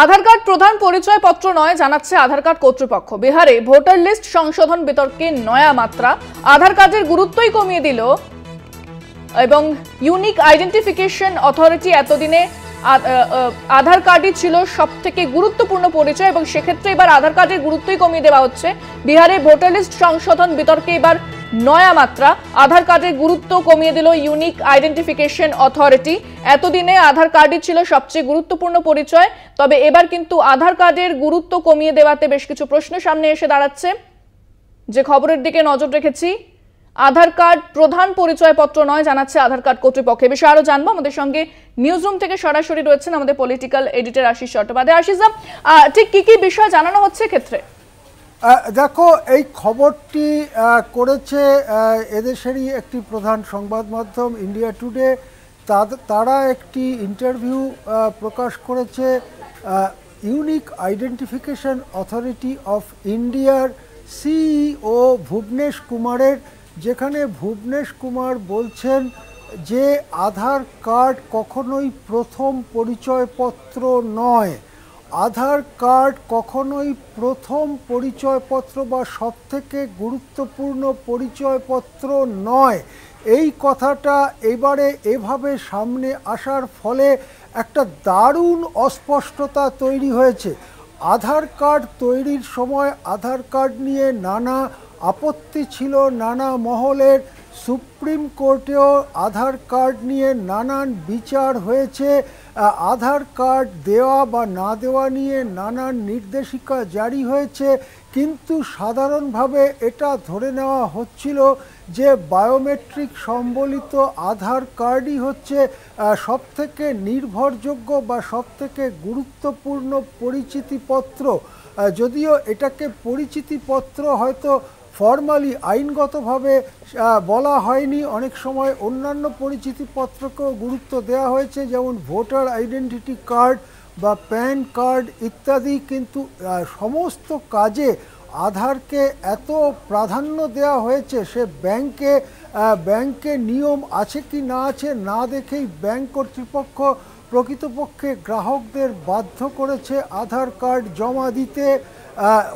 আধার card প্রধান পরিচয়পত্র নয় জানাচ্ছে আধার কার্ড কর্তৃপক্ষ। বিহারে ভোটার লিস্ট সংশোধন বিতর্কে নয়া মাত্রা, আধার কার্ডের গুরুত্বই কমিয়ে দিল এবং ইউনিক আইডেন্টিফিকেশন অথরিটি এতদিনে আধার কার্ডই ছিল সবথেকে গুরুত্বপূর্ণ পরিচয় এবং সেক্ষেত্রে এবার আধার কার্ডের গুরুত্বই কমিয়ে দেওয়া হচ্ছে। বিহারে ভোটার লিস্ট সংশোধন বিতর্কে এবার নয়া মাত্রা, আধার কার্ডের গুরুত্ব কমিয়ে দিল ইউনিক আইডেন্টিফিকেশন অথরিটি। এতদিনে আধার কার্ডই ছিল সবচেয়ে গুরুত্বপূর্ণ পরিচয়, তবে এবার কিন্তু আধার কার্ডের গুরুত্ব কমিয়ে দেওয়াতে বেশ কিছু প্রশ্ন সামনে এসে দাঁড়াচ্ছে। যে খবরের দিকে নজর রেখেছি, আধার কার্ড প্রধান পরিচয়পত্র নয় জানাচ্ছে আধার কার্ড কর্তৃপক্ষ। এ বিষয়ে আরো জানবো, আমাদের সঙ্গে নিউজ রুম থেকে সরাসরি রয়েছেন আমাদের পলিটিক্যাল এডিটর আশিস চট্টোপাধ্যায়। আশিসদা, ঠিক কি বিষয় জানানো হচ্ছে ক্ষেত্রে? দেখো, এই খবরটি করেছে এদেশেরই একটি প্রধান সংবাদ মাধ্যম ইন্ডিয়া টুডে। তারা একটি ইন্টারভিউ প্রকাশ করেছে ইউনিক আইডেন্টিফিকেশন অথরিটি অফ ইন্ডিয়ার সিইও ভুবনেশ কুমারের, যেখানে ভুবনেশ কুমার বলছেন যে আধার কার্ড কখনোই প্রথম পরিচয়পত্র নয়। আধার কার্ড কখনোই প্রথম পরিচয়পত্র বা সবথেকে গুরুত্বপূর্ণ পরিচয়পত্র নয়। এই কথাটা এবারে এভাবে সামনে আসার ফলে একটা দারুণ অস্পষ্টতা তৈরি হয়েছে। আধার কার্ড তৈরির সময় আধার কার্ড নিয়ে নানা আপত্তি ছিল নানা মহলের। সুপ্রিম কোর্টেও আধার কার্ড নিয়ে নানান বিচার হয়েছে। আধার কার্ড দেওয়া বা না দেওয়া নিয়ে নানান নির্দেশিকা জারি হয়েছে, কিন্তু সাধারণভাবে এটা ধরে নেওয়া হচ্ছিল যে বায়োমেট্রিক সম্বলিত আধার কার্ডই হচ্ছে সবথেকে নির্ভরযোগ্য বা সবথেকে গুরুত্বপূর্ণ পরিচিতিপত্র। যদিও এটাকে পরিচিতিপত্র হয়তো ফর্মালি আইনগতভাবে বলা হয়নি, অনেক সময় অন্যান্য পরিচিতিপত্রকেও গুরুত্ব দেওয়া হয়েছে, যেমন ভোটার আইডেন্টিটি কার্ড বা প্যান কার্ড ইত্যাদি, কিন্তু সমস্ত কাজে আধারকে এত প্রাধান্য দেওয়া হয়েছে। সে ব্যাংকে নিয়ম আছে কি না আছে না দেখেই ব্যাংক কর্তৃপক্ষ প্রকৃতপক্ষে গ্রাহকদের বাধ্য করেছে আধার কার্ড জমা দিতে।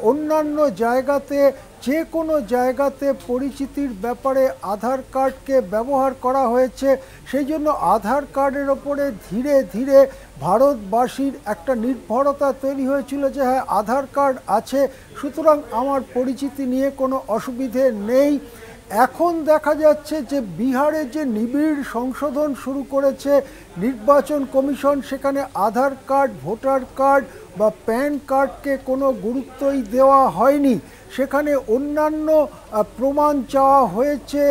অন্যান্য জায়গাতে যে কোনো জায়গাতে পরিচিতির ব্যাপারে আধার কার্ডকে ব্যবহার করা হয়েছে। সেই জন্য আধার কার্ডের ওপরে ধীরে ধীরে ভারতবাসীর একটা নির্ভরতা তৈরি হয়েছিল যে হ্যাঁ, আধার কার্ড আছে, সুতরাং আমার পরিচিতি নিয়ে কোনো অসুবিধে নেই। এখন দেখা যাচ্ছে যে বিহারে যে নিবিড় সংশোধন শুরু করেছে নির্বাচন কমিশন, সেখানে আধার কার্ড, ভোটার কার্ড বা প্যান কার্ডকে কোনো গুরুত্বই দেওয়া হয়নি। সেখানে অন্যান্য প্রমাণ চাওয়া হয়েছে,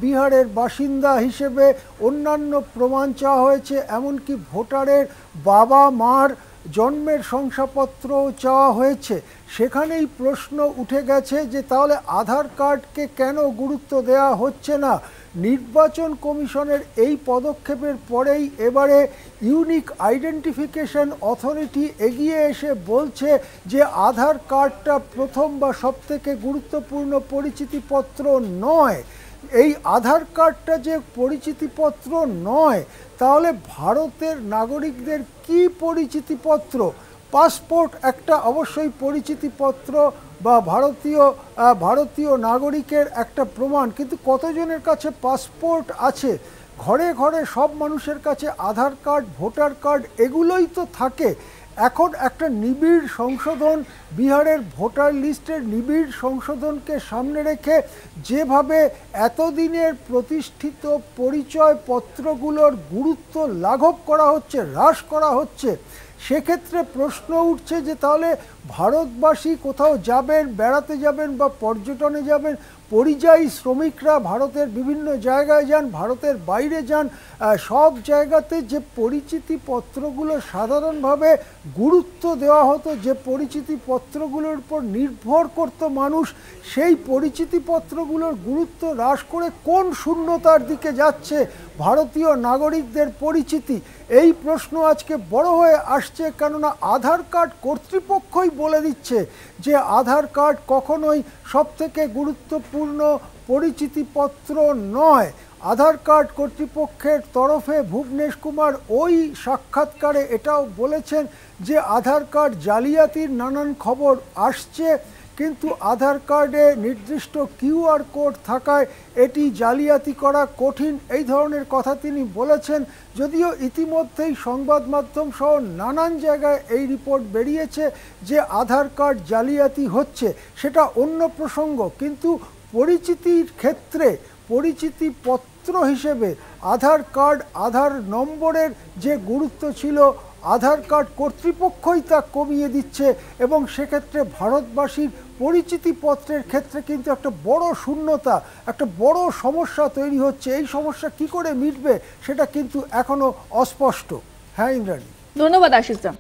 বিহারের বাসিন্দা হিসেবে অন্যান্য প্রমাণ চাওয়া হয়েছে, এমনকি ভোটারের বাবা মার জন্মের শংসাপত্রও চাওয়া হয়েছে। সেখানেই প্রশ্ন উঠে গেছে যে তাহলে আধার কার্ডকে কেন গুরুত্ব দেওয়া হচ্ছে না। নির্বাচন কমিশনের এই পদক্ষেপের পরেই এবারে ইউনিক আইডেন্টিফিকেশন অথরিটি এগিয়ে এসে বলছে যে আধার কার্ডটা প্রথম বা সবথেকে গুরুত্বপূর্ণ পরিচিতিপত্র নয়। এই আধার কার্ডটা যে পরিচিতিপত্র নয়, তাহলে ভারতের নাগরিকদের কি পরিচিতিপত্র? পাসপোর্ট একটা অবশ্যই পরিচিতিপত্র বা ভারতীয় নাগরিকের একটা প্রমাণ, কিন্তু কতজনের কাছে পাসপোর্ট আছে? ঘরে ঘরে সব মানুষের কাছে আধার কার্ড, ভোটার কার্ড এগুলোই তো থাকে। এখন একটা নিবিড় সংশোধন, বিহারের ভোটার লিস্টের নিবিড় সংশোধনকে সামনে রেখে যেভাবে এতদিনের প্রতিষ্ঠিত পরিচয়পত্রগুলোর গুরুত্ব লাঘব করা হচ্ছে, হ্রাস করা হচ্ছে, সেক্ষেত্রে প্রশ্ন উঠছে যে তাহলে ভারতবাসী কোথাও যাবেন, বেড়াতে যাবেন বা পর্যটনে যাবেন, পরিযায়ী শ্রমিকরা ভারতের বিভিন্ন জায়গায় যান, ভারতের বাইরে যান, সব জায়গাতে যে পরিচিতিপত্রগুলো সাধারণভাবে গুরুত্ব দেওয়া হতো, যে পরিচিতিপত্রগুলোর উপর নির্ভর করত মানুষ, সেই পরিচিতিপত্রগুলোর গুরুত্ব হ্রাস করে কোন শূন্যতার দিকে যাচ্ছে ভারতীয় নাগরিকদের পরিচিতি? এই প্রশ্ন আজকে বড় হয়ে আসছে, কেননা আধার কার্ড কর্তৃপক্ষই বলে দিচ্ছে যে আধার কার্ড কখনোই সবথেকে গুরুত্বপূর্ণ পরিচিতিপত্র নয়। আধার কার্ড কর্তৃপক্ষের তরফে ভুবনেশ কুমার ওই সাক্ষাৎকারে এটাও বলেছেন যে আধার কার্ড জালিয়াতির নানান খবর আসছে, কিন্তু আধার কার্ডে নির্দিষ্ট কিউআর কোড থাকায় এটি জালিয়াতি করা কঠিন, এই ধরনের কথা তিনি বলেছেন। যদিও ইতিমধ্যেই সংবাদ মাধ্যম সহ নানান জায়গায় এই রিপোর্ট বেরিয়েছে যে আধার কার্ড জালিয়াতি হচ্ছে, সেটা অন্য প্রসঙ্গ, কিন্তু পরিচিতির ক্ষেত্রে পরিচিতিপত্র হিসেবে আধার কার্ড, আধার নম্বরের যে গুরুত্ব ছিল, আধার কার্ড কর্তৃপক্ষই তা কমিয়ে দিচ্ছে এবং সেক্ষেত্রে ভারতবাসীর পরিচিতিপত্রের ক্ষেত্রে কিন্তু একটা বড় শূন্যতা, একটা বড় সমস্যা তৈরি হচ্ছে। এই সমস্যা কি করে মিটবে সেটা কিন্তু এখনো অস্পষ্ট। হ্যাঁ ইন্দ্রাণী। ধন্যবাদ আশিস দা।